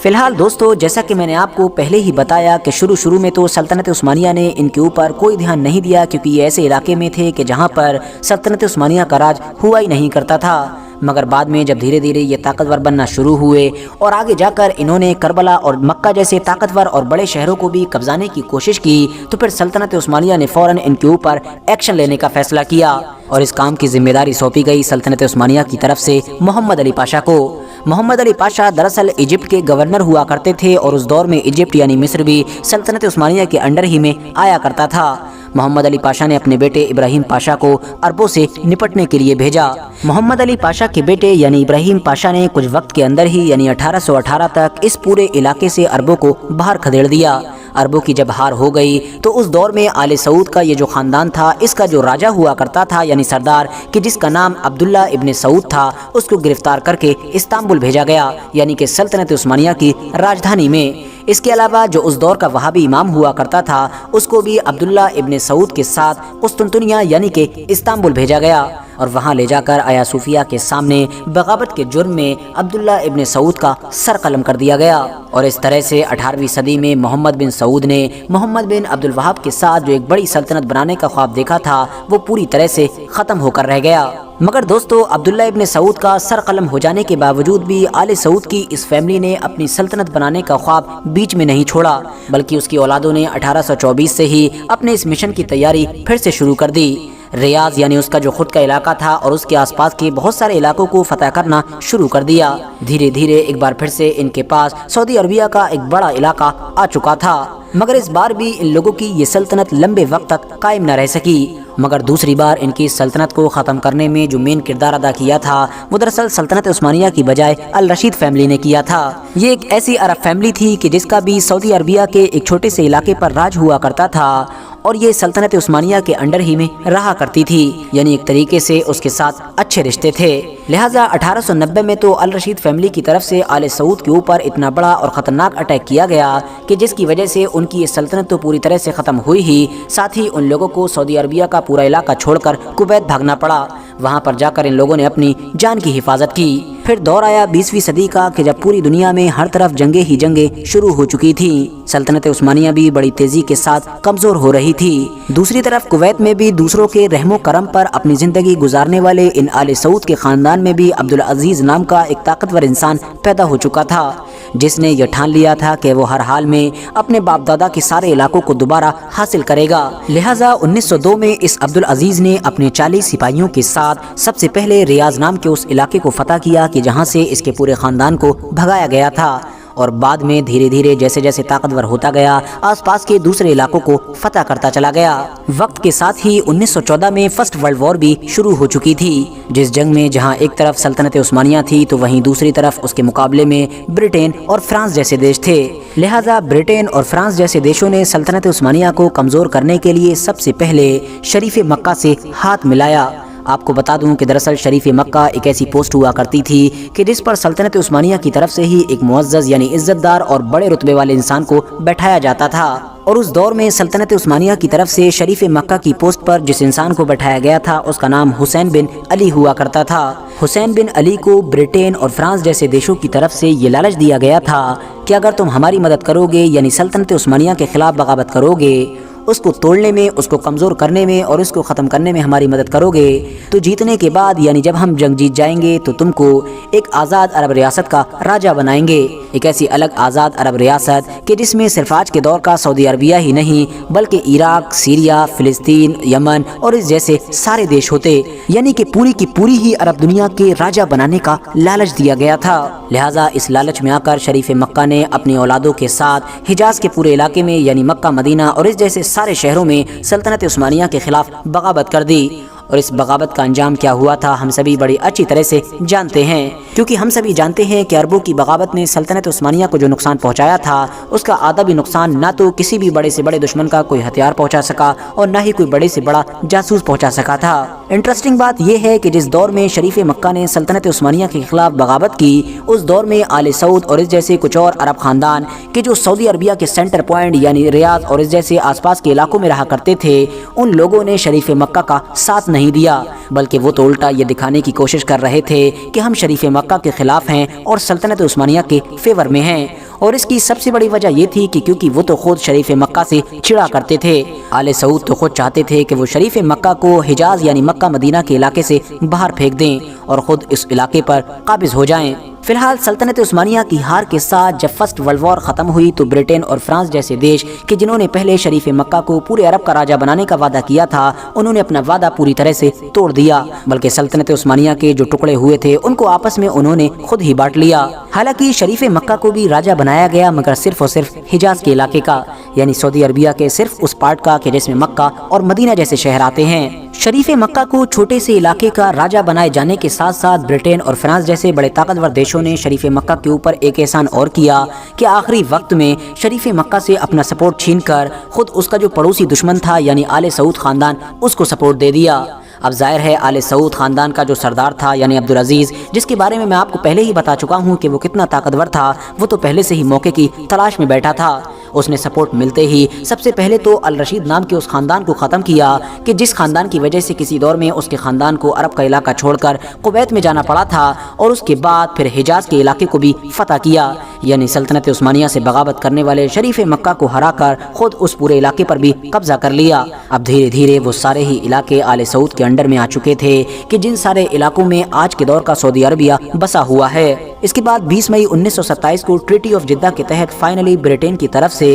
فی الحال دوستو، جیسا کہ میں نے آپ کو پہلے ہی بتایا کہ شروع میں تو سلطنت عثمانیہ نے ان کے اوپر کوئی دھیان نہیں دیا، کیونکہ یہ ایسے علاقے میں تھے کہ جہاں پر سلطنت عثمانیہ کا راج ہوا ہی نہیں کرتا تھا۔ مگر بعد میں جب دھیرے دھیرے یہ طاقتور بننا شروع ہوئے اور آگے جا کر انہوں نے کربلا اور مکہ جیسے طاقتور اور بڑے شہروں کو بھی قبضانے کی کوشش کی، تو پھر سلطنت عثمانیہ نے فوراً ان کے اوپر ایکشن لینے کا فیصلہ کیا اور اس کام کی ذمہ داری سونپی گئی سلطنت عثمانیہ کی طرف سے محمد علی پاشا کو۔ محمد علی پاشا دراصل ایجپٹ کے گورنر ہوا کرتے تھے اور اس دور میں ایجپٹ یعنی مصر بھی سلطنت عثمانیہ کے انڈر ہی میں آیا کرتا تھا۔ محمد علی پاشا نے اپنے بیٹے ابراہیم پاشا کو عربوں سے نپٹنے کے لیے بھیجا۔ محمد علی پاشا کے بیٹے یعنی ابراہیم پاشا نے کچھ وقت کے اندر ہی یعنی 1818 تک اس پورے علاقے سے عربوں کو باہر کھدیڑ دیا۔ عربوں کی جب ہار ہو گئی تو اس دور میں آل سعود کا یہ جو خاندان تھا، اس کا جو راجہ ہوا کرتا تھا یعنی سردار، کہ جس کا نام عبداللہ ابن سعود تھا، اس کو گرفتار کر کے استنبول بھیجا گیا، یعنی کہ سلطنت عثمانیہ کی راجدھانی میں۔ اس کے علاوہ جو اس دور کا وہابی امام ہوا کرتا تھا، اس کو بھی عبداللہ ابن سعود کے ساتھ قسطنطنیہ یعنی کہ استنبول بھیجا گیا اور وہاں لے جا کر آیا صوفیہ کے سامنے بغاوت کے جرم میں عبداللہ ابن سعود کا سر قلم کر دیا گیا۔ اور اس طرح سے 18ویں صدی میں محمد بن سعود نے محمد بن عبد الوہاب کے ساتھ جو ایک بڑی سلطنت بنانے کا خواب دیکھا تھا، وہ پوری طرح سے ختم ہو کر رہ گیا۔ مگر دوستو، عبداللہ ابن سعود کا سر قلم ہو جانے کے باوجود بھی آل سعود کی اس فیملی نے اپنی سلطنت بنانے کا خواب بیچ میں نہیں چھوڑا، بلکہ اس کی اولادوں نے 1824 سے ہی اپنے اس مشن کی تیاری پھر سے شروع کر دی۔ ریاض یعنی اس کا جو خود کا علاقہ تھا اور اس کے آس پاس کے بہت سارے علاقوں کو فتح کرنا شروع کر دیا۔ دھیرے دھیرے ایک بار پھر سے ان کے پاس سعودی عربیہ کا ایک بڑا علاقہ آ چکا تھا، مگر اس بار بھی ان لوگوں کی یہ سلطنت لمبے وقت تک قائم نہ رہ سکی۔ مگر دوسری بار ان کی سلطنت کو ختم کرنے میں جو مین کردار ادا کیا تھا، وہ دراصل سلطنت عثمانیہ کی بجائے الرشید فیملی نے کیا تھا۔ یہ ایک ایسی عرب فیملی تھی کہ جس کا بھی سعودی عربیہ کے ایک چھوٹے سے علاقے پر راج ہوا کرتا تھا اور یہ سلطنت عثمانیہ کے انڈر ہی میں رہا کرتی تھی، یعنی ایک طریقے سے اس کے ساتھ اچھے رشتے تھے۔ لہٰذا 1890 میں تو الرشید فیملی کی طرف سے آل سعود کے اوپر اتنا بڑا اور خطرناک اٹیک کیا گیا کہ جس کی وجہ سے ان کی یہ سلطنت تو پوری طرح سے ختم ہوئی ہی، ساتھ ہی ان لوگوں کو سعودی عربیہ کا پورا علاقہ چھوڑ کر کویت بھاگنا پڑا۔ وہاں پر جا کر ان لوگوں نے اپنی جان کی حفاظت کی۔ پھر دور آیا 20ویں صدی کا کہ جب پوری دنیا میں ہر طرف جنگیں ہی جنگیں شروع ہو چکی تھیں۔ سلطنت عثمانیہ بھی بڑی تیزی کے ساتھ کمزور ہو رہی تھی۔ دوسری طرف کویت میں بھی دوسروں کے رحم و کرم پر اپنی زندگی گزارنے والے ان آل سعود کے خاندان میں بھی عبدالعزیز نام کا ایک طاقتور انسان پیدا ہو چکا تھا، جس نے یہ ٹھان لیا تھا کہ وہ ہر حال میں اپنے باپ دادا کے سارے علاقوں کو دوبارہ حاصل کرے گا۔ لہٰذا 1902 میں اس عبدالعزیز نے اپنے 40 سپاہیوں کے ساتھ سب سے پہلے ریاض نام کے اس علاقے کو فتح کیا کہ جہاں سے اس کے پورے خاندان کو بھگایا گیا تھا، اور بعد میں دھیرے دھیرے جیسے جیسے طاقتور ہوتا گیا، آس پاس کے دوسرے علاقوں کو فتح کرتا چلا گیا۔ وقت کے ساتھ ہی 1914 میں فرسٹ ورلڈ وار بھی شروع ہو چکی تھی، جس جنگ میں جہاں ایک طرف سلطنت عثمانیہ تھی تو وہیں دوسری طرف اس کے مقابلے میں برٹین اور فرانس جیسے دیش تھے۔ لہٰذا برٹین اور فرانس جیسے دیشوں نے سلطنت عثمانیہ کو کمزور کرنے کے لیے سب سے پہلے شریف مکہ سے ہاتھ ملایا۔ آپ کو بتا دوں کہ دراصل شریف مکہ ایک ایسی پوسٹ ہوا کرتی تھی کہ جس پر سلطنت عثمانیہ کی طرف سے ہی ایک معزز یعنی عزت دار اور بڑے رتبے والے انسان کو بیٹھایا جاتا تھا، اور اس دور میں سلطنت عثمانیہ کی طرف سے شریف مکہ کی پوسٹ پر جس انسان کو بیٹھایا گیا تھا، اس کا نام حسین بن علی ہوا کرتا تھا۔ حسین بن علی کو برٹین اور فرانس جیسے دیشوں کی طرف سے یہ لالچ دیا گیا تھا کہ اگر تم ہماری مدد کرو گے یعنی سلطنت عثمانیہ کے خلاف بغاوت کرو گے، اس کو توڑنے میں، اس کو کمزور کرنے میں اور اس کو ختم کرنے میں ہماری مدد کرو گے، تو جیتنے کے بعد یعنی جب ہم جنگ جیت جائیں گے تو تم کو ایک آزاد عرب ریاست کا راجہ بنائیں گے، ایک ایسی الگ آزاد عرب ریاست کہ جس میں صرف آج کے دور کا سعودی عربیہ ہی نہیں بلکہ عراق، سیریا، فلسطین، یمن اور اس جیسے سارے دیش ہوتے، یعنی کہ پوری کی پوری ہی عرب دنیا کے راجہ بنانے کا لالچ دیا گیا تھا۔ لہٰذا اس لالچ میں آ کر شریف مکہ نے اپنی اولادوں کے ساتھ حجاز کے پورے علاقے میں یعنی مکہ، مدینہ اور اس جیسے سارے شہروں میں سلطنت عثمانیہ کے خلاف بغاوت کر دی، اور اس بغاوت کا انجام کیا ہوا تھا ہم سبھی بڑی اچھی طرح سے جانتے ہیں، کیونکہ ہم سبھی جانتے ہیں کہ عربوں کی بغاوت نے سلطنت عثمانیہ کو جو نقصان پہنچایا تھا، اس کا آدھا بھی نقصان نہ تو کسی بھی بڑے سے بڑے دشمن کا کوئی ہتھیار پہنچا سکا اور نہ ہی کوئی بڑے سے بڑا جاسوس پہنچا سکا تھا۔ انٹرسٹنگ بات یہ ہے کہ جس دور میں شریف مکہ نے سلطنت عثمانیہ کے خلاف بغاوت کی، اس دور میں آل سعود اور اس جیسے کچھ اور عرب خاندان کہ جو سعودی عربیہ کے سینٹر پوائنٹ یعنی ریاض اور اس جیسے آس پاس کے علاقوں میں رہا کرتے تھے، ان لوگوں نے شریف مکہ کا ساتھ نہیں دیا، بلکہ وہ تو الٹا یہ دکھانے کی کوشش کر رہے تھے کہ ہم شریف مکہ کے خلاف ہیں اور سلطنت عثمانیہ کے فیور میں ہیں، اور اس کی سب سے بڑی وجہ یہ تھی کہ کیونکہ وہ تو خود شریف مکہ سے چڑا کرتے تھے۔ آل سعود تو خود چاہتے تھے کہ وہ شریف مکہ کو حجاز یعنی مکہ مدینہ کے علاقے سے باہر پھینک دیں اور خود اس علاقے پر قابض ہو جائیں۔ فی الحال سلطنت عثمانیہ کی ہار کے ساتھ جب فرسٹ ورلڈ وار ختم ہوئی تو برٹین اور فرانس جیسے دیش کہ جنہوں نے پہلے شریف مکہ کو پورے عرب کا راجہ بنانے کا وعدہ کیا تھا، انہوں نے اپنا وعدہ پوری طرح سے توڑ دیا، بلکہ سلطنت عثمانیہ کے جو ٹکڑے ہوئے تھے ان کو آپس میں انہوں نے خود ہی بانٹ لیا۔ حالانکہ شریف مکہ کو بھی راجہ بنایا گیا، مگر صرف اور صرف حجاز کے علاقے کا، یعنی سعودی عربیہ کے صرف اس پارٹ کا کہ جس میں مکہ اور مدینہ جیسے شہر آتے ہیں۔ شریف مکہ کو چھوٹے سے علاقے کا راجہ بنائے جانے کے ساتھ ساتھ برٹین اور فرانس جیسے بڑے طاقتور دیشوں نے شریف مکہ کے اوپر ایک احسان اور کیا کہ آخری وقت میں شریف مکہ سے اپنا سپورٹ چھین کر خود اس کا جو پڑوسی دشمن تھا یعنی آل سعود خاندان، اس کو سپورٹ دے دیا۔ اب ظاہر ہے آل سعود خاندان کا جو سردار تھا یعنی عبدالعزیز، جس کے بارے میں آپ کو پہلے ہی بتا چکا ہوں کہ وہ کتنا طاقتور تھا، وہ تو پہلے سے ہی موقع کی تلاش میں بیٹھا تھا۔ اس نے سپورٹ ملتے ہی سب سے پہلے تو الرشید نام کے اس خاندان کو ختم کیا کہ جس خاندان کی وجہ سے کسی دور میں اس کے خاندان کو عرب کا علاقہ چھوڑ کر کویت میں جانا پڑا تھا، اور اس کے بعد پھر حجاز کے علاقے کو بھی فتح کیا، یعنی سلطنت عثمانیہ سے بغاوت کرنے والے شریف مکہ کو ہرا کر خود اس پورے علاقے پر بھی قبضہ کر لیا۔ اب دھیرے دھیرے وہ سارے ہی علاقے آل سعود کے انڈر میں آ چکے تھے کہ جن سارے علاقوں میں آج کے دور کا سعودی عربیہ بسا ہوا ہے۔ اس کے بعد 20 مئی 1927 کو ٹریٹی آف جدہ کے تحت فائنلی برٹین کی طرف سے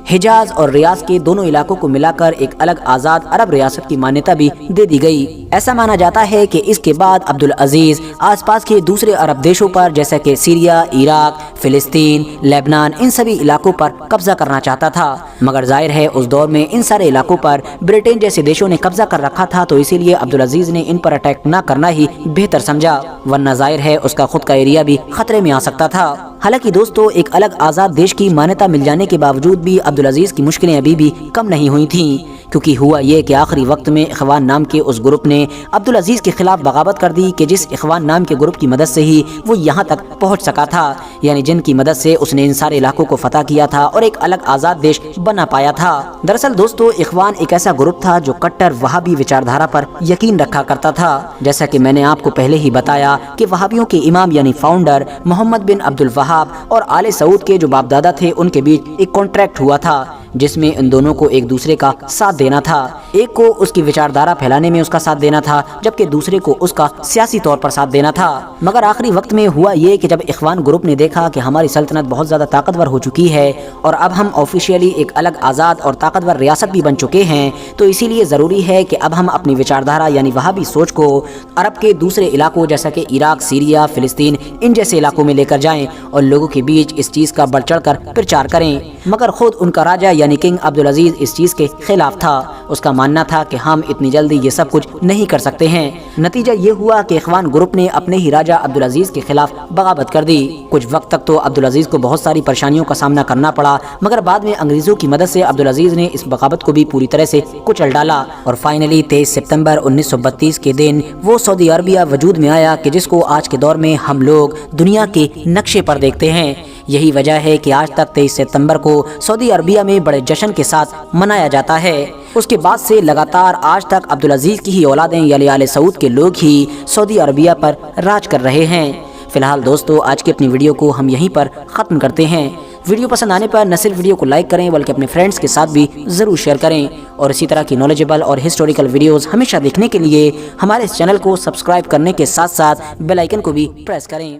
حجاز اور ریاض کے دونوں علاقوں کو ملا کر ایک الگ آزاد عرب ریاست کی مانیتا بھی دے دی گئی۔ ایسا مانا جاتا ہے کہ اس کے بعد عبدالعزیز آس پاس کے دوسرے عرب دیشوں پر جیسا کہ سیریا، عراق، فلسطین، لیبنان، ان سبھی علاقوں پر قبضہ کرنا چاہتا تھا، مگر ظاہر ہے اس دور میں ان سارے علاقوں پر برٹین جیسے دیشوں نے قبضہ کر رکھا تھا، تو اسی لیے عبدالعزیز نے ان پر اٹیک نہ کرنا ہی بہتر سمجھا، ورنہ ظاہر ہے اس کا خود کا ایریا بھی خطرے میں آ سکتا تھا۔ حالانکہ دوستو ایک الگ آزاد دیش کی مانیتا مل جانے کے باوجود بھی عبدالعزیز کی مشکلیں ابھی بھی کم نہیں ہوئی تھیں، کیونکہ ہوا یہ کہ آخری وقت میں اخوان نام کے اس گروپ نے عبدالعزیز کے خلاف بغاوت کر دی کہ جس اخوان نام کے گروپ کی مدد سے ہی وہ یہاں تک پہنچ سکا تھا، یعنی جن کی مدد سے اس نے ان سارے علاقوں کو فتح کیا تھا اور ایک الگ آزاد دیش بنا پایا تھا۔ دراصل دوستو اخوان ایک ایسا گروپ تھا جو کٹر وہابی وچاردھارا پر یقین رکھا کرتا تھا، جیسا کہ میں نے آپ کو پہلے ہی بتایا کہ وہابیوں کے امام یعنی فاؤنڈر محمد بن عبد الوہاب اور آل سعود کے جو باپ دادا تھے ان کے بیچ ایک کانٹریکٹ ہوا تھا جس میں ان دونوں کو ایک دوسرے کا ساتھ دینا تھا، ایک کو اس کی وچاردھارا پھیلانے میں اس کا ساتھ دینا تھا، جبکہ دوسرے کو اس کا سیاسی طور پر ساتھ دینا تھا۔ مگر آخری وقت میں ہوا یہ کہ جب اخوان گروپ نے دیکھا کہ ہماری سلطنت بہت زیادہ طاقتور ہو چکی ہے اور اب ہم آفیشیلی ایک الگ آزاد اور طاقتور ریاست بھی بن چکے ہیں، تو اسی لیے ضروری ہے کہ اب ہم اپنی وچاردھارا یعنی وہابی سوچ کو عرب کے دوسرے علاقوں جیسا کہ عراق، سیریا، فلسطین ان جیسے علاقوں میں لے کر جائیں اور لوگوں کے بیچ اس چیز کا بڑھ چڑھ کر پرچار کریں۔ مگر خود ان کا راجہ یعنی کنگ عبدالعزیز اس چیز کے خلاف تھا، اس کا ماننا تھا کہ ہم اتنی جلدی یہ سب کچھ نہیں کر سکتے ہیں۔ نتیجہ یہ ہوا کہ اخوان گروپ نے اپنے ہی راجہ عبدالعزیز کے خلاف بغاوت کر دی۔ کچھ وقت تک تو عبدالعزیز کو بہت ساری پریشانیوں کا سامنا کرنا پڑا، مگر بعد میں انگریزوں کی مدد سے عبدالعزیز نے اس بغاوت کو بھی پوری طرح سے کچل ڈالا اور فائنلی 23 ستمبر 1932 کے دن وہ سعودی عربیہ وجود میں آیا کہ جس کو آج کے دور میں ہم لوگ دنیا کے نقشے پر دیکھتے ہیں۔ یہی وجہ ہے کہ آج تک 23 ستمبر کو سعودی عربیہ میں بڑے جشن کے ساتھ منایا جاتا ہے۔ اس کے بعد سے لگاتار آج تک عبدالعزیز کی ہی اولادیں یعنی آل سعود کے لوگ ہی سعودی عربیہ پر راج کر رہے ہیں۔ فی الحال دوستو آج کی اپنی ویڈیو کو ہم یہیں پر ختم کرتے ہیں۔ ویڈیو پسند آنے پر نہ صرف ویڈیو کو لائک کریں بلکہ اپنے فرینڈز کے ساتھ بھی ضرور شیئر کریں، اور اسی طرح کی نالجبل اور ہسٹوریکل ویڈیوز ہمیشہ دیکھنے کے لیے ہمارے اس چینل کو سبسکرائب کرنے کے ساتھ ساتھ بیل آئیکن کو بھی پریس کریں۔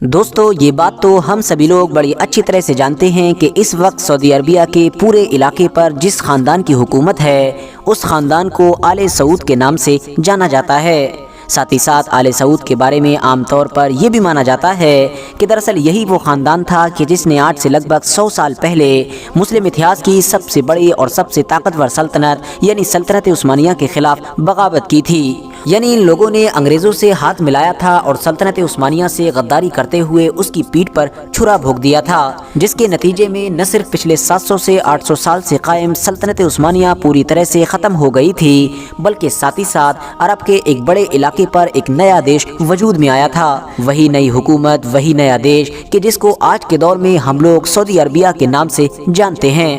دوستو یہ بات تو ہم سبھی لوگ بڑی اچھی طرح سے جانتے ہیں کہ اس وقت سعودی عربیہ کے پورے علاقے پر جس خاندان کی حکومت ہے اس خاندان کو آل سعود کے نام سے جانا جاتا ہے۔ ساتھ ہی ساتھ آل سعود کے بارے میں عام طور پر یہ بھی مانا جاتا ہے کہ دراصل یہی وہ خاندان تھا کہ جس نے آج سے لگ بھگ 100 سال پہلے مسلم اتحاد کی سب سے بڑی اور سب سے طاقتور سلطنت یعنی سلطنت عثمانیہ کے خلاف بغاوت کی تھی، یعنی ان لوگوں نے انگریزوں سے ہاتھ ملایا تھا اور سلطنت عثمانیہ سے غداری کرتے ہوئے اس کی پیٹھ پر چھرا بھونک دیا تھا، جس کے نتیجے میں نہ صرف پچھلے 700 سے 800 سال سے قائم سلطنت عثمانیہ پوری طرح سے ختم ہو گئی تھی، بلکہ ساتھ ہی ساتھ عرب کے ایک بڑے علاقے پر ایک نیا دیش وجود میں آیا تھا، وہی نئی حکومت، وہی نیا دیش کہ جس کو آج کے دور میں ہم لوگ سعودی عربیہ کے نام سے جانتے ہیں۔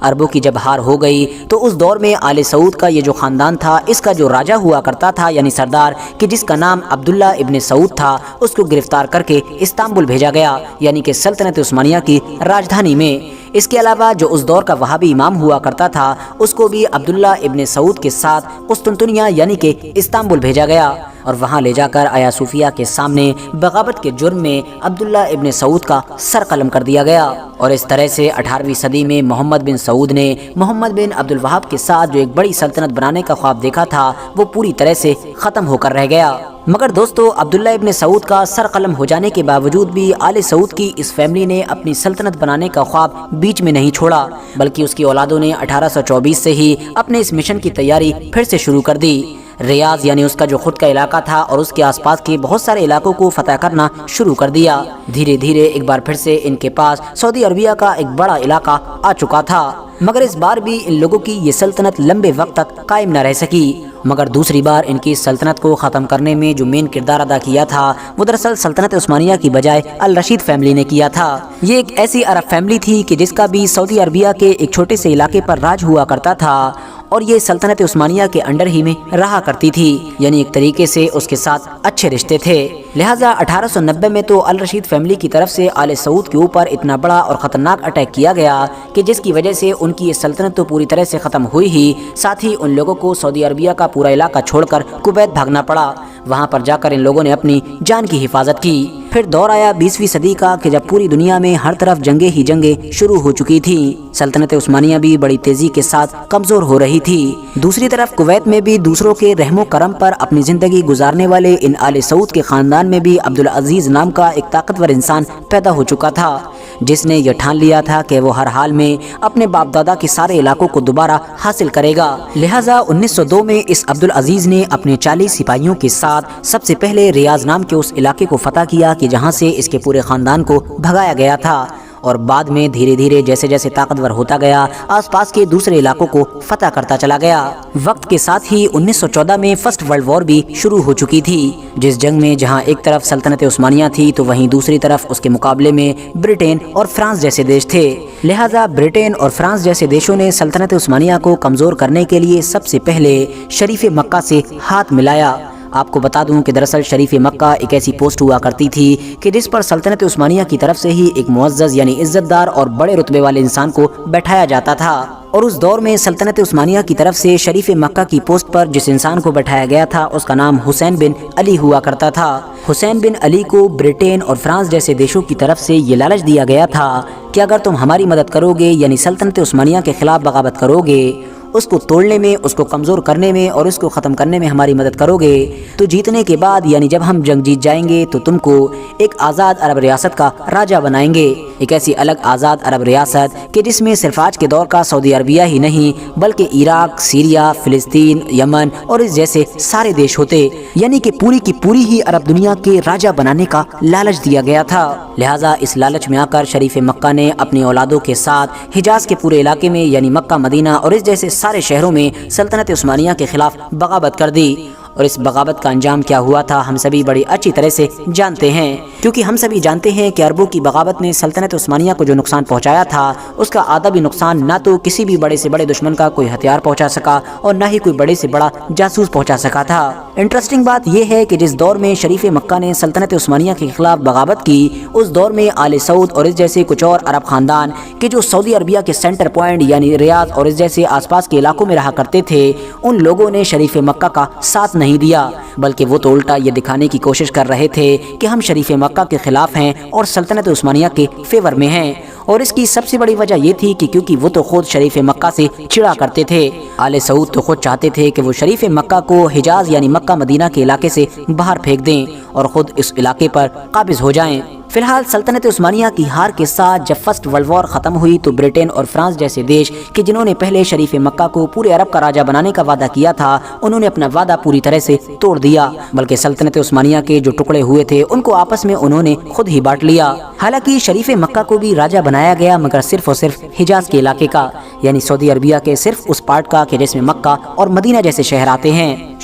عربوں کی جب ہار ہو گئی تو اس دور میں آل سعود کا یہ جو خاندان تھا، اس کا جو راجہ ہوا کرتا تھا یعنی سردار، کہ جس کا نام عبداللہ ابن سعود تھا، اس کو گرفتار کر کے استنبول بھیجا گیا یعنی کہ سلطنت عثمانیہ کی راجدھانی میں۔ اس کے علاوہ جو اس دور کا وہابی امام ہوا کرتا تھا، اس کو بھی عبداللہ ابن سعود کے ساتھ قسطنطنیہ یعنی کہ استنبول بھیجا گیا اور وہاں لے جا کر آیا صوفیہ کے سامنے بغاوت کے جرم میں عبداللہ ابن سعود کا سر قلم کر دیا گیا۔ اور اس طرح سے 18ویں صدی میں محمد بن سعود نے محمد بن عبد الوہاب کے ساتھ جو ایک بڑی سلطنت بنانے کا خواب دیکھا تھا، وہ پوری طرح سے ختم ہو کر رہ گیا۔ مگر دوستو، عبداللہ ابن سعود کا سر قلم ہو جانے کے باوجود بھی آل سعود کی اس فیملی نے اپنی سلطنت بنانے کا خواب بیچ میں نہیں چھوڑا، بلکہ اس کی اولادوں نے 1824 سے ہی اپنے اس مشن کی تیاری پھر سے شروع کر دی۔ ریاض یعنی اس کا جو خود کا علاقہ تھا اور اس کے آس پاس کے بہت سارے علاقوں کو فتح کرنا شروع کر دیا۔ دھیرے دھیرے ایک بار پھر سے ان کے پاس سعودی عربیہ کا ایک بڑا علاقہ آ چکا تھا، مگر اس بار بھی ان لوگوں کی یہ سلطنت لمبے وقت تک قائم نہ رہ سکی۔ مگر دوسری بار ان کی سلطنت کو ختم کرنے میں جو مین کردار ادا کیا تھا، وہ دراصل سلطنت عثمانیہ کی بجائے الرشید فیملی نے کیا تھا۔ یہ ایک ایسی عرب فیملی تھی کہ جس کا بھی سعودی عربیہ کے ایک چھوٹے سے علاقے پر راج ہوا کرتا تھا اور یہ سلطنت عثمانیہ کے انڈر ہی میں رہا کرتی تھی، یعنی ایک طریقے سے اس کے ساتھ اچھے رشتے تھے۔ لہٰذا 1890 میں تو الرشید فیملی کی طرف سے آل سعود کے اوپر اتنا بڑا اور خطرناک اٹیک کیا گیا کہ جس کی وجہ سے ان کی یہ سلطنت تو پوری طرح سے ختم ہوئی ہی، ساتھ ہی ان لوگوں کو سعودی عربیہ کا پورا علاقہ چھوڑ کر کویت بھاگنا پڑا۔ وہاں پر جا کر ان لوگوں نے اپنی جان کی حفاظت کی۔ پھر دور آیا 20ویں صدی کا کہ جب پوری دنیا میں ہر طرف جنگیں ہی جنگیں شروع ہو چکی تھیں، سلطنت عثمانیہ بھی بڑی تیزی کے ساتھ کمزور ہو رہی تھی۔ دوسری طرف کویت میں بھی دوسروں کے رحم و کرم پر اپنی زندگی گزارنے والے ان آل سعود کے خاندان میں بھی عبدالعزیز نام کا ایک طاقتور انسان پیدا ہو چکا تھا، جس نے یہ ٹھان لیا تھا کہ وہ ہر حال میں اپنے باپ دادا کے سارے علاقوں کو دوبارہ حاصل کرے گا۔ لہٰذا 1902 میں اس عبدالعزیز نے اپنے 40 سپاہیوں کے ساتھ سب سے پہلے ریاض نام کے اس علاقے کو فتح کیا کہ جہاں سے اس کے پورے خاندان کو بھگایا گیا تھا، اور بعد میں دھیرے دھیرے جیسے جیسے طاقتور ہوتا گیا، آس پاس کے دوسرے علاقوں کو فتح کرتا چلا گیا۔ وقت کے ساتھ ہی 1914 میں فرسٹ ورلڈ وار بھی شروع ہو چکی تھی، جس جنگ میں جہاں ایک طرف سلطنت عثمانیہ تھی تو وہیں دوسری طرف اس کے مقابلے میں برٹین اور فرانس جیسے دیش تھے۔ لہٰذا برٹین اور فرانس جیسے دیشوں نے سلطنت عثمانیہ کو کمزور کرنے کے لیے سب سے پہلے شریف مکہ سے ہاتھ ملایا۔ آپ کو بتا دوں کہ دراصل شریف مکہ ایک ایسی پوسٹ ہوا کرتی تھی کہ جس پر سلطنت عثمانیہ کی طرف سے ہی ایک معزز یعنی عزت دار اور بڑے رتبے والے انسان کو بیٹھایا جاتا تھا، اور اس دور میں سلطنت عثمانیہ کی طرف سے شریف مکہ کی پوسٹ پر جس انسان کو بیٹھایا گیا تھا، اس کا نام حسین بن علی ہوا کرتا تھا۔ حسین بن علی کو برٹین اور فرانس جیسے دیشوں کی طرف سے یہ لالچ دیا گیا تھا کہ اگر تم ہماری مدد کرو گے یعنی سلطنت عثمانیہ کے خلاف بغاوت کرو گے، اس کو توڑنے میں، اس کو کمزور کرنے میں اور اس کو ختم کرنے میں ہماری مدد کرو گے، تو جیتنے کے بعد یعنی جب ہم جنگ جیت جائیں گے تو تم کو ایک آزاد عرب ریاست کا راجہ بنائیں گے، ایک ایسی الگ آزاد عرب ریاست کہ جس میں صرف آج کے دور کا سعودی عربیہ ہی نہیں بلکہ عراق، سیریا، فلسطین، یمن اور اس جیسے سارے دیش ہوتے، یعنی کہ پوری کی پوری ہی عرب دنیا کے راجہ بنانے کا لالچ دیا گیا تھا۔ لہٰذا اس لالچ میں آ کر شریف مکہ نے اپنی اولادوں کے ساتھ حجاز کے پورے علاقے میں یعنی مکہ، مدینہ اور اس جیسے سارے شہروں میں سلطنت عثمانیہ کے خلاف بغاوت کر دی، اور اس بغاوت کا انجام کیا ہوا تھا ہم سبھی بڑی اچھی طرح سے جانتے ہیں، کیونکہ ہم سبھی جانتے ہیں کہ عربوں کی بغاوت نے سلطنت عثمانیہ کو جو نقصان پہنچایا تھا، اس کا آدھا بھی نقصان نہ تو کسی بھی بڑے سے بڑے دشمن کا کوئی ہتھیار پہنچا سکا اور نہ ہی کوئی بڑے سے بڑا جاسوس پہنچا سکا تھا۔ انٹرسٹنگ بات یہ ہے کہ جس دور میں شریف مکہ نے سلطنت عثمانیہ کے خلاف بغاوت کی، اس دور میں آل سعود اور اس جیسے کچھ اور عرب خاندان کہ جو سعودی عربیہ کے سینٹر پوائنٹ یعنی ریاض اور اس جیسے آس پاس کے علاقوں میں رہا کرتے تھے، ان لوگوں نے شریف مکہ کا ساتھ نہیں دیا، بلکہ وہ تو الٹا یہ دکھانے کی کوشش کر رہے تھے کہ ہم شریف مکہ کے خلاف ہیں اور سلطنت عثمانیہ کے فیور میں ہیں، اور اس کی سب سے بڑی وجہ یہ تھی کہ کیونکہ وہ تو خود شریف مکہ سے چڑا کرتے تھے۔ آل سعود تو خود چاہتے تھے کہ وہ شریف مکہ کو حجاز یعنی مکہ مدینہ کے علاقے سے باہر پھینک دیں اور خود اس علاقے پر قابض ہو جائیں۔ فی الحال سلطنت عثمانیہ کی ہار کے ساتھ جب فرسٹ ورلڈ وار ختم ہوئی تو برٹین اور فرانس جیسے دیش کہ جنہوں نے پہلے شریف مکہ کو پورے عرب کا راجہ بنانے کا وعدہ کیا تھا، انہوں نے اپنا وعدہ پوری طرح سے توڑ دیا، بلکہ سلطنت عثمانیہ کے جو ٹکڑے ہوئے تھے ان کو آپس میں انہوں نے خود ہی بانٹ لیا۔ حالانکہ شریف مکہ کو بھی راجہ بنایا گیا، مگر صرف اور صرف حجاز کے علاقے کا، یعنی سعودی عربیہ کے صرف اس پارٹ کا کہ جس میں مکہ اور مدینہ جیسے شہر آتے ہیں۔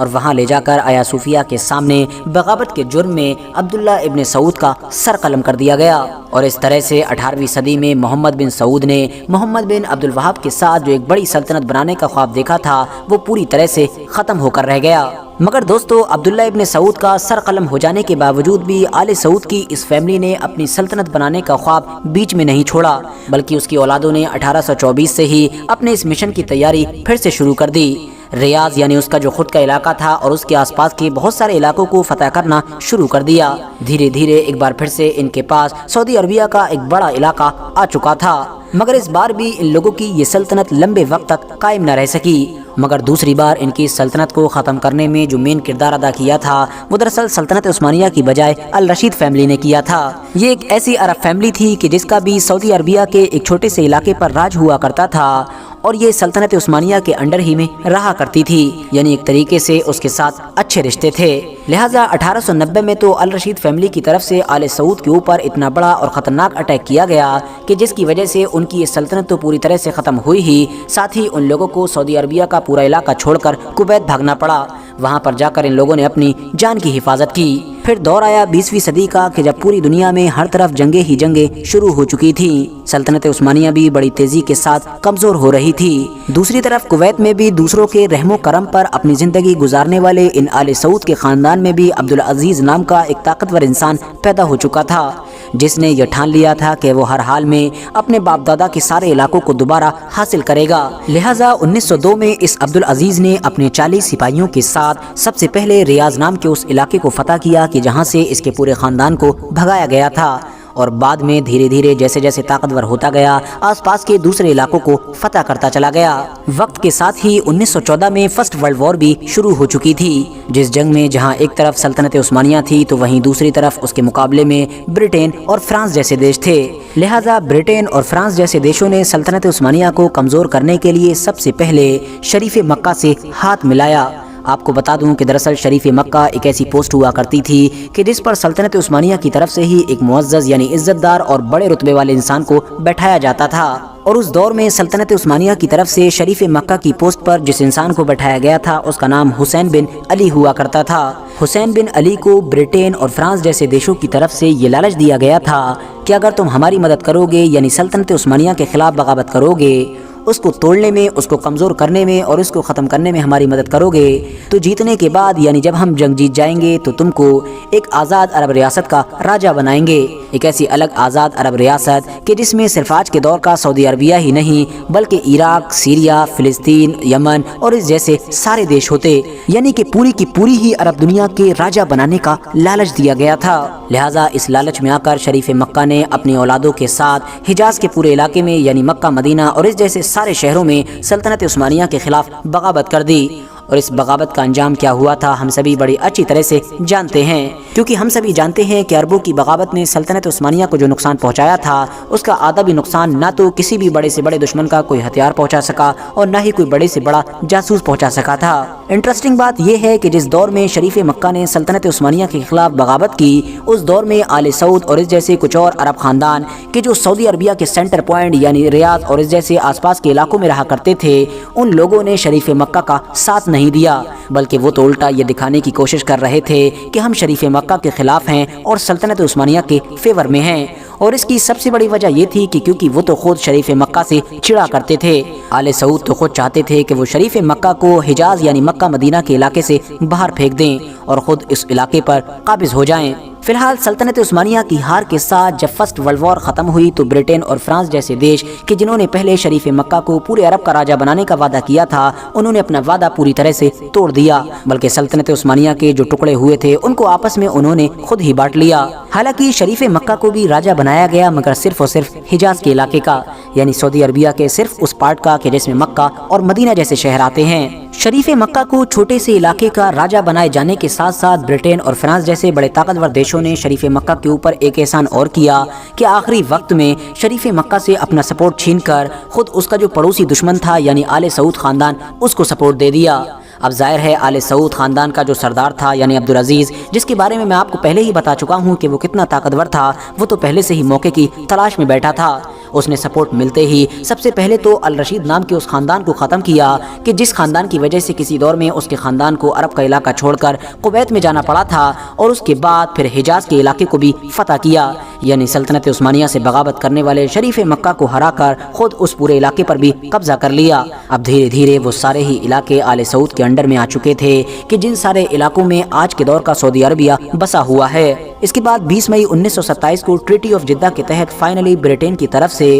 اور وہاں لے جا کر آیا صوفیہ کے سامنے بغاوت کے جرم میں عبداللہ ابن سعود کا سر قلم کر دیا گیا۔ اور اس طرح سے 18ویں صدی میں محمد بن سعود نے محمد بن عبد الوہاب کے ساتھ جو ایک بڑی سلطنت بنانے کا خواب دیکھا تھا وہ پوری طرح سے ختم ہو کر رہ گیا۔ مگر دوستو، عبداللہ ابن سعود کا سر قلم ہو جانے کے باوجود بھی آل سعود کی اس فیملی نے اپنی سلطنت بنانے کا خواب بیچ میں نہیں چھوڑا، بلکہ اس کی اولادوں نے 1824 سے ہی اپنے اس مشن کی تیاری پھر سے شروع کر دی۔ ریاض یعنی اس کا جو خود کا علاقہ تھا اور اس کے آس پاس کے بہت سارے علاقوں کو فتح کرنا شروع کر دیا۔ دھیرے دھیرے ایک بار پھر سے ان کے پاس سعودی عربیہ کا ایک بڑا علاقہ آ چکا تھا، مگر اس بار بھی ان لوگوں کی یہ سلطنت لمبے وقت تک قائم نہ رہ سکی۔ مگر دوسری بار ان کی سلطنت کو ختم کرنے میں جو مین کردار ادا کیا تھا وہ دراصل سلطنت عثمانیہ کی بجائے الرشید فیملی نے کیا تھا۔ یہ ایک ایسی عرب فیملی تھی کہ جس کا بھی سعودی عربیہ کے ایک چھوٹے سے علاقے پر راج ہوا کرتا تھا اور یہ سلطنت عثمانیہ کے انڈر ہی میں رہا کرتی تھی، یعنی ایک طریقے سے اس کے ساتھ اچھے رشتے تھے۔ لہٰذا 1890 میں تو الرشید فیملی کی طرف سے آل سعود کے اوپر اتنا بڑا اور خطرناک اٹیک کیا گیا کہ جس کی وجہ سے ان کی یہ سلطنت تو پوری طرح سے ختم ہوئی ہی، ساتھ ہی ان لوگوں کو سعودی عربیہ کا پورا علاقہ چھوڑ کر کویت بھاگنا پڑا۔ وہاں پر جا کر ان لوگوں نے اپنی جان کی حفاظت کی۔ پھر دور آیا 20ویں صدی کا کہ جب پوری دنیا میں ہر طرف جنگیں ہی جنگیں شروع ہو چکی تھیں، سلطنت عثمانیہ بھی بڑی تیزی کے ساتھ کمزور ہو رہی تھی۔ دوسری طرف کویت میں بھی دوسروں کے رحم و کرم پر اپنی زندگی گزارنے والے ان آل سعود کے خاندان میں بھی عبدالعزیز نام کا ایک طاقتور انسان پیدا ہو چکا تھا، جس نے یہ ٹھان لیا تھا کہ وہ ہر حال میں اپنے باپ دادا کے سارے علاقوں کو دوبارہ حاصل کرے گا۔ لہٰذا 1902 میں اس عبدالعزیز نے اپنے 40 سپاہیوں کے ساتھ سب سے پہلے ریاض نام کے اس علاقے کو فتح کیا کہ جہاں سے اس کے پورے خاندان کو بھگایا گیا تھا، اور بعد میں دھیرے دھیرے جیسے جیسے طاقتور ہوتا گیا آس پاس کے دوسرے علاقوں کو فتح کرتا چلا گیا۔ وقت کے ساتھ ہی 1914 میں فرسٹ ورلڈ وار بھی شروع ہو چکی تھی، جس جنگ میں جہاں ایک طرف سلطنت عثمانیہ تھی تو وہیں دوسری طرف اس کے مقابلے میں برٹین اور فرانس جیسے دیش تھے۔ لہٰذا برٹین اور فرانس جیسے دیشوں نے سلطنت عثمانیہ کو کمزور کرنے کے لیے سب سے پہلے شریف مکہ سے ہاتھ ملایا۔ آپ کو بتا دوں کہ دراصل شریف مکہ ایک ایسی پوسٹ ہوا کرتی تھی کہ جس پر سلطنت عثمانیہ کی طرف سے ہی ایک معزز یعنی عزت دار اور بڑے رتبے والے انسان کو بیٹھایا جاتا تھا، اور اس دور میں سلطنت عثمانیہ کی طرف سے شریف مکہ کی پوسٹ پر جس انسان کو بیٹھایا گیا تھا اس کا نام حسین بن علی ہوا کرتا تھا۔ حسین بن علی کو برٹین اور فرانس جیسے دیشوں کی طرف سے یہ لالچ دیا گیا تھا کہ اگر تم ہماری مدد کرو گے یعنی سلطنت عثمانیہ کے خلاف بغاوت کرو گے، اس کو توڑنے میں، اس کو کمزور کرنے میں اور اس کو ختم کرنے میں ہماری مدد کرو گے تو جیتنے کے بعد یعنی جب ہم جنگ جیت جائیں گے تو تم کو ایک آزاد عرب ریاست کا راجہ بنائیں گے، ایک ایسی الگ آزاد عرب ریاست کہ جس میں صرف آج کے دور کا سعودی عربیہ ہی نہیں بلکہ عراق، سیریا، فلسطین، یمن اور اس جیسے سارے دیش ہوتے، یعنی کہ پوری کی پوری ہی عرب دنیا کے راجہ بنانے کا لالچ دیا گیا تھا۔ لہٰذا اس لالچ میں آ کر شریف مکہ نے اپنی اولادوں کے ساتھ حجاز کے پورے علاقے میں یعنی مکہ، مدینہ اور اس جیسے سارے شہروں میں سلطنت عثمانیہ کے خلاف بغاوت کر دی، اور اس بغاوت کا انجام کیا ہوا تھا ہم سبھی بڑی اچھی طرح سے جانتے ہیں، کیونکہ ہم سبھی جانتے ہیں کہ عربوں کی بغاوت نے سلطنت عثمانیہ کو جو نقصان پہنچایا تھا اس کا آدھا بھی نقصان نہ تو کسی بھی بڑے سے بڑے دشمن کا کوئی ہتھیار پہنچا سکا اور نہ ہی کوئی بڑے سے بڑا جاسوس پہنچا سکا تھا۔ انٹرسٹنگ بات یہ ہے کہ جس دور میں شریف مکہ نے سلطنت عثمانیہ کے خلاف بغاوت کی اس دور میں آل سعود اور اس جیسے کچھ اور عرب خاندان کہ جو سعودی عربیہ کے سینٹر پوائنٹ یعنی ریاض اور اس جیسے آس پاس کے علاقوں میں رہا کرتے تھے، ان لوگوں نے شریف مکہ کا ساتھ نہیں دیا، بلکہ وہ تو الٹا یہ دکھانے کی کوشش کر رہے تھے کہ ہم شریف مکہ کے خلاف ہیں اور سلطنت عثمانیہ کے فیور میں ہیں، اور اس کی سب سے بڑی وجہ یہ تھی کہ کیونکہ وہ تو خود شریف مکہ سے چڑا کرتے تھے۔ آل سعود تو خود چاہتے تھے کہ وہ شریف مکہ کو حجاز یعنی مکہ مدینہ کے علاقے سے باہر پھینک دیں اور خود اس علاقے پر قابض ہو جائیں۔ فی الحال سلطنت عثمانیہ کی ہار کے ساتھ جب فرسٹ ورلڈ وار ختم ہوئی تو برٹین اور فرانس جیسے دیش کہ جنہوں نے پہلے شریف مکہ کو پورے عرب کا راجہ بنانے کا وعدہ کیا تھا، انہوں نے اپنا وعدہ پوری طرح سے توڑ دیا، بلکہ سلطنت عثمانیہ کے جو ٹکڑے ہوئے تھے ان کو آپس میں انہوں نے خود ہی بانٹ لیا۔ حالانکہ شریف مکہ کو بھی راجہ بنایا گیا مگر صرف اور صرف حجاز کے علاقے کا، یعنی سعودی عربیہ کے صرف اس پارٹ کا کہ جس میں مکہ اور مدینہ جیسے شہر آتے ہیں۔ شریف مکہ کو چھوٹے سے علاقے کا راجہ بنائے جانے کے ساتھ ساتھ برٹین اور فرانس جیسے بڑے طاقتور دیشوں نے شریف مکہ کے اوپر ایک احسان اور کیا کہ آخری وقت میں شریف مکہ سے اپنا سپورٹ چھین کر خود اس کا جو پڑوسی دشمن تھا یعنی آل سعود خاندان اس کو سپورٹ دے دیا۔ اب ظاہر ہے آل سعود خاندان کا جو سردار تھا یعنی عبدالعزیز، جس کے بارے میں آپ کو پہلے ہی بتا چکا ہوں کہ وہ کتنا طاقتور تھا، وہ تو پہلے سے ہی موقع کی تلاش میں بیٹھا تھا اس نے سپورٹ ملتے ہی سب سے پہلے تو الرشید نام کے اس خاندان کو ختم کیا کہ جس خاندان کی وجہ سے کسی دور میں اس کے خاندان کو عرب کا علاقہ چھوڑ کر کویت میں جانا پڑا تھا، اور اس کے بعد پھر حجاز کے علاقے کو بھی فتح کیا، یعنی سلطنت عثمانیہ سے بغاوت کرنے والے شریف مکہ کو ہرا کر خود اس پورے علاقے پر بھی قبضہ کر لیا۔ اب دھیرے دھیرے وہ سارے ہی علاقے آل سعود کے انڈر میں آ چکے تھے کہ جن سارے علاقوں میں آج کے دور کا سعودی عربیہ بسا ہوا ہے۔ اس کے بعد 20 مئی 1927 کو ٹریٹی آف جدہ کے تحت فائنلی برٹین کی طرف سے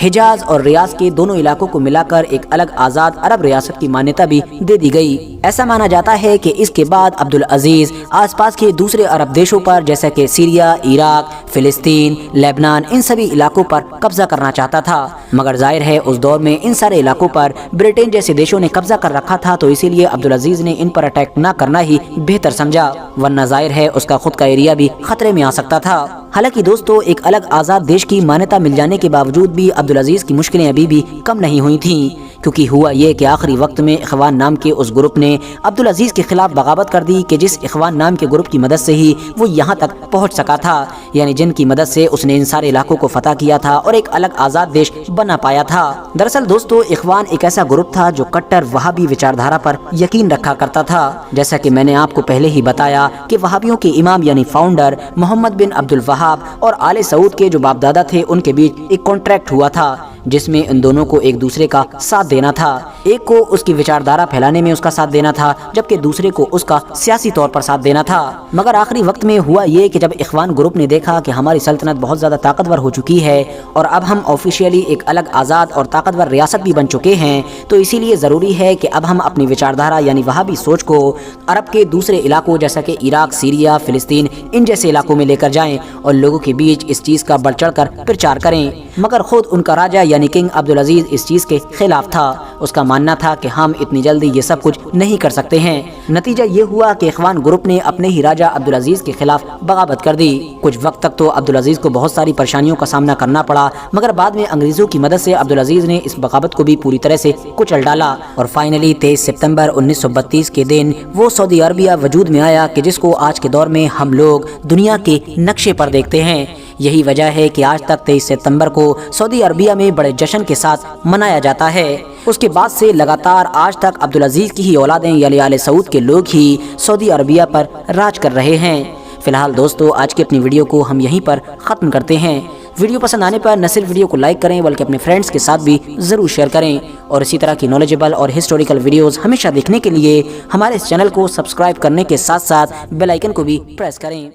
حجاز اور ریاض کے دونوں علاقوں کو ملا کر ایک الگ آزاد عرب ریاست کی مانیتا بھی دے دی گئی۔ ایسا مانا جاتا ہے کہ اس کے بعد عبدالعزیز آس پاس کے دوسرے عرب دیشوں پر جیسا کہ سیریا، عراق، فلسطین، لیبنان، ان سبھی علاقوں پر قبضہ کرنا چاہتا تھا، مگر ظاہر ہے اس دور میں ان سارے علاقوں پر برٹین جیسے دیشوں نے قبضہ کر رکھا تھا، تو اسی لیے عبدالعزیز نے ان پر اٹیک نہ کرنا ہی بہتر سمجھا، ورنہ ظاہر ہے اس کا خود کا ایریا بھی خطرے میں آ سکتا تھا۔ حالانکہ دوستو ایک الگ آزاد دیش کی مانیتا مل جانے کے باوجود بھی عبدالعزیز کی مشکلیں ابھی بھی کم نہیں ہوئی تھیں، کیونکہ ہوا یہ کہ آخری وقت میں اخوان نام کے اس گروپ نے عبدالعزیز کے خلاف بغاوت کر دی کہ جس اخوان نام کے گروپ کی مدد سے ہی وہ یہاں تک پہنچ سکا تھا، یعنی جن کی مدد سے اس نے ان سارے علاقوں کو فتح کیا تھا اور ایک الگ آزاد دیش بنا پایا تھا۔ دراصل دوستو اخوان ایک ایسا گروپ تھا جو کٹر وہابی وچاردھارا پر یقین رکھا کرتا تھا، جیسا کہ میں نے آپ کو پہلے ہی بتایا کہ وہابیوں کے امام یعنی فاؤنڈر محمد بن عبد الوہاب اور آل سعود کے جو باپ دادا تھے ان کے بیچ ایک کانٹریکٹ ہوا تھا جس میں ان دونوں کو ایک دوسرے کا ساتھ دینا تھا، ایک کو اس کی وچاردھارا پھیلانے میں اس کا ساتھ دینا تھا، جبکہ دوسرے کو اس کا سیاسی طور پر ساتھ دینا تھا۔ مگر آخری وقت میں ہوا یہ کہ جب اخوان گروپ نے دیکھا کہ ہماری سلطنت بہت زیادہ طاقتور ہو چکی ہے اور اب ہم آفیشیلی ایک الگ آزاد اور طاقتور ریاست بھی بن چکے ہیں، تو اسی لیے ضروری ہے کہ اب ہم اپنی وچاردھارا یعنی وہابی سوچ کو عرب کے دوسرے علاقوں جیسا کہ عراق، سیریا، فلسطین ان جیسے علاقوں میں لے کر جائیں اور لوگوں کے بیچ اس چیز کا بڑھ چڑھ کر پرچار کریں۔ مگر خود ان کا راجہ یعنی کنگ عبدالعزیز اس چیز کے خلاف تھا، اس کا ماننا تھا کہ ہم اتنی جلدی یہ سب کچھ نہیں کر سکتے ہیں۔ نتیجہ یہ ہوا کہ اخوان گروپ نے اپنے ہی راجہ عبدالعزیز کے خلاف بغاوت کر دی۔ کچھ وقت تک تو عبدالعزیز کو بہت ساری پریشانیوں کا سامنا کرنا پڑا، مگر بعد میں انگریزوں کی مدد سے عبدالعزیز نے اس بغاوت کو بھی پوری طرح سے کچل ڈالا اور فائنلی 23 ستمبر 1932 کے دن وہ سعودی عربیہ وجود میں آیا کہ جس کو آج کے دور میں ہم لوگ دنیا کے نقشے پر دیکھتے ہیں۔ یہی وجہ ہے کہ آج تک 23 ستمبر کو سعودی عربیہ میں بڑے جشن کے ساتھ منایا جاتا ہے۔ اس کے بعد سے لگاتار آج تک عبدالعزیز کی ہی اولادیں یعنی آل سعود کے لوگ ہی سعودی عربیہ پر راج کر رہے ہیں۔ فی الحال دوستو آج کی اپنی ویڈیو کو ہم یہیں پر ختم کرتے ہیں۔ ویڈیو پسند آنے پر نہ صرف ویڈیو کو لائک کریں بلکہ اپنے فرینڈز کے ساتھ بھی ضرور شیئر کریں، اور اسی طرح کی نالجبل اور ہسٹوریکل ویڈیوز ہمیشہ دیکھنے کے لیے ہمارے اس چینل کو سبسکرائب کرنے کے ساتھ ساتھ بیل آئیکن کو بھی پریس کریں۔